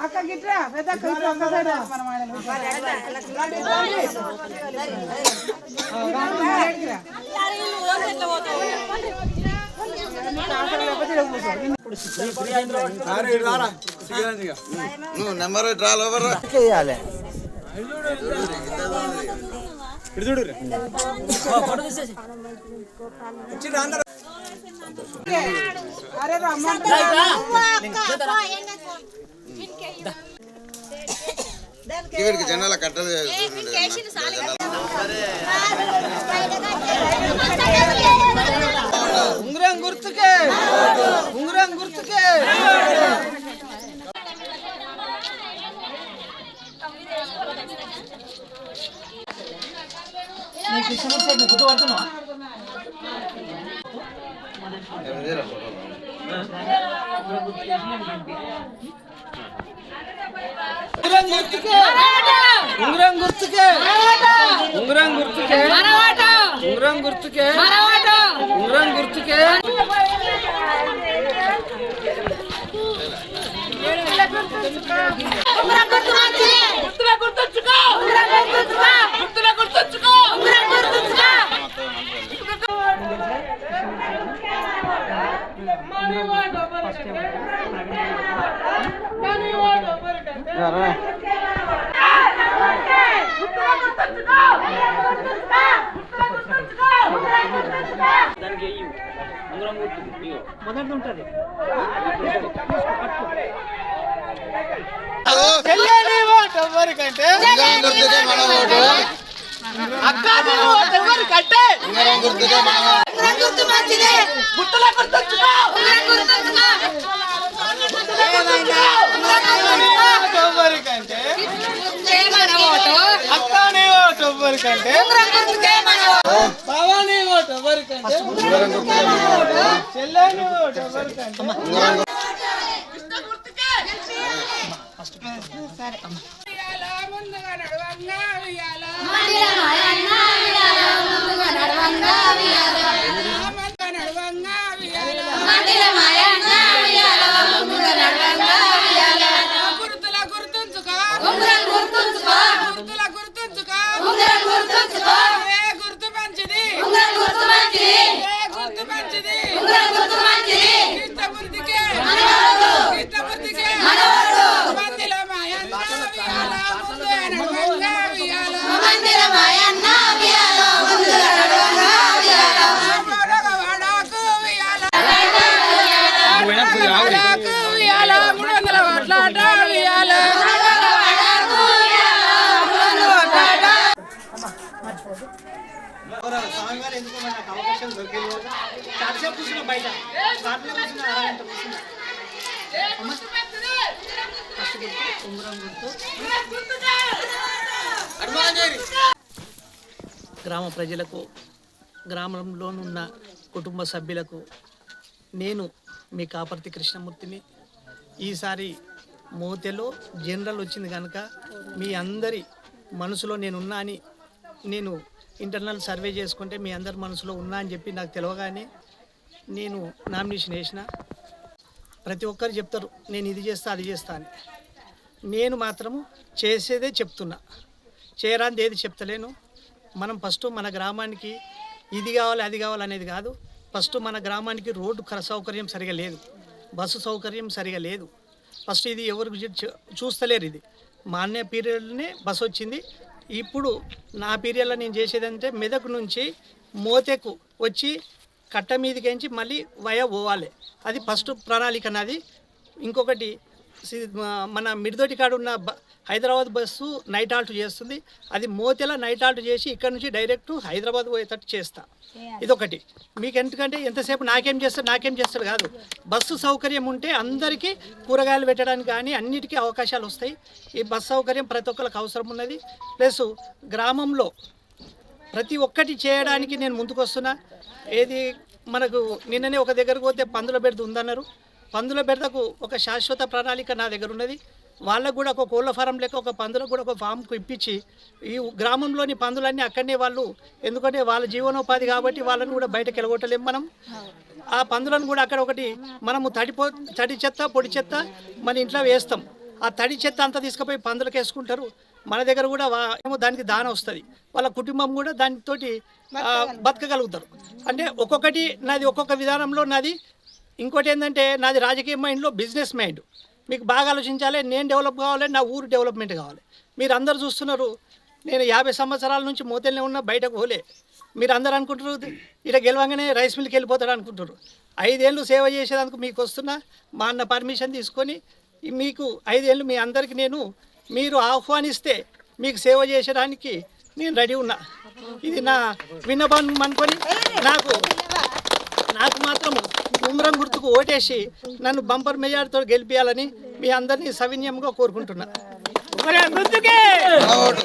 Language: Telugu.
అక్క గిట్రా పెద్ద అక్క ఒక్క సైడ్ నెంబర్ డ్రాల్ ఓవర్ ఇక్కడికి జనాల కట్టలు ఉంగరం గుర్తుకే ఉంగరం గుర్తుకే గుర్తుపడుతున్నావా ఉంగరం గుర్తుకే ఉంగరం గుర్తుకే ఉంగరం గుర్తుకే ఉంగరం గుర్తుకే మొదటి ఉంటుంది ఎవరికంటే అక్క ఎవరికంటే అక్కనే ఓటు ఎవరికంటే బావాని ఓటు ఎవరికంటే చెల్లెని ఓటు ఎవరికంటే స్వామివారు ఎందుకు నాకు అవకాశం దొరికింది చాలాసేపు కూర్చున్నా బయట చాట్లో కూర్చున్నా అరగంట కూర్చున్నా గ్రామ ప్రజలకు గ్రామంలోనున్న కుటుంబ సభ్యులకు నేను మీ కాపర్తి కృష్ణమూర్తిని. ఈసారి మోతెలో జనరల్ వచ్చింది కనుక మీ అందరి మనసులో నేనున్నా అని నేను ఇంటర్నల్ సర్వే చేసుకుంటే మీ అందరి మనసులో ఉన్నా అని చెప్పి నాకు తెలియగానే నేను నామినేషన్ వేసిన. ప్రతి ఒక్కరు చెప్తారు నేను ఇది చేస్తా అది చేస్తా అని. నేను మాత్రము చేసేదే చెప్తున్నా, చేయరాంది ఏది చెప్తలేను. మనం ఫస్ట్ మన గ్రామానికి ఇది కావాలి అది కావాలి అనేది కాదు. ఫస్ట్ మన గ్రామానికి రోడ్డు సౌకర్యం సరిగా లేదు, బస్సు సౌకర్యం సరిగా లేదు. ఫస్ట్ ఇది ఎవరు చూస్తలేరు. ఇది మా అన్నయ్య పీరియడ్లోనే బస్సు వచ్చింది. ఇప్పుడు నా పీరియడ్లో నేను చేసేదంటే మెదక్ నుంచి మోతెకు వచ్చి కట్ట మీదకించి మళ్ళీ వయ పోవాలి. అది ఫస్ట్ ప్రణాళిక నాది. ఇంకొకటి మన మిడిదొడ్డి కాడ ఉన్న హైదరాబాద్ బస్సు నైట్ హాల్ట్ చేస్తుంది. అది మోతెల నైట్ హాల్ట్ చేసి ఇక్కడ నుంచి డైరెక్ట్ హైదరాబాద్ పోయేటట్టు చేస్తా. ఇదొకటి. మీకు ఎందుకంటే ఎంతసేపు నాకేం చేస్తాడు కాదు. బస్సు సౌకర్యం ఉంటే అందరికీ కూరగాయలు పెట్టడానికి కానీ అన్నిటికీ అవకాశాలు వస్తాయి. ఈ బస్సు సౌకర్యం ప్రతి ఒక్కరికి అవసరం ఉన్నది. ప్లస్ గ్రామంలో ప్రతి ఒక్కటి చేయడానికి నేను ముందుకు వస్తున్నా. ఏది మనకు నిన్ననే ఒక దగ్గరకు పోతే పందుల బెడద ఉందన్నారు. పందుల బెడదకు ఒక శాశ్వత ప్రణాళిక నా దగ్గర ఉన్నది. వాళ్ళకు కూడా ఒక కోళ్ళ ఫారం లెక్క ఒక పందులకు కూడా ఒక ఫామ్కు ఇప్పించి ఈ గ్రామంలోని పందులన్నీ అక్కడనే వాళ్ళు, ఎందుకంటే వాళ్ళ జీవనోపాధి కాబట్టి వాళ్ళని కూడా బయటకు వెళ్ళగొట్టలేము మనం. ఆ పందులను కూడా అక్కడ ఒకటి మనము తడి చెత్త పొడి చెత్త మన ఇంట్లో వేస్తాం. ఆ తడి చెత్త అంతా తీసుకుపోయి పందులకు వేసుకుంటారు. మన దగ్గర కూడా ఏమో దానికి దాన వస్తుంది, వాళ్ళ కుటుంబం కూడా దానితోటి బతకగలుగుతారు. అంటే ఒక్కొక్కటి నాది ఒక్కొక్క విధానంలో నాది. ఇంకోటి ఏంటంటే నాది రాజకీయ మైండ్లో బిజినెస్ మైండ్. మీకు బాగా ఆలోచించాలి, నేను డెవలప్ కావాలి, నా ఊరు డెవలప్మెంట్ కావాలి. మీరు అందరు చూస్తున్నారు, నేను 50 సంవత్సరాల నుంచి మోతేనే ఉన్నా, బయటకు పోలే. మీరు అందరు అనుకుంటారు ఇట గెలవంగానే రైస్ మిల్కి వెళ్ళిపోతాడు అనుకుంటారు. 5 ఏళ్ళు సేవ చేసేదానికి మీకు వస్తున్నా, మా అన్న పర్మిషన్ తీసుకొని మీకు 5 ఏళ్ళు మీ అందరికీ మీరు ఆహ్వానిస్తే మీకు సేవ చేసేదానికి నేను రెడీ ఉన్నా. ఇది నా విన్నపం అనుకొని నాకు మాత్రం ఉంగరం గుర్తుకు ఓటేసి నన్ను బంపర్ మెజార్టీతో గెలిపించాలని మీ అందరినీ సవినయంగా కోరుకుంటున్నా. ఓటు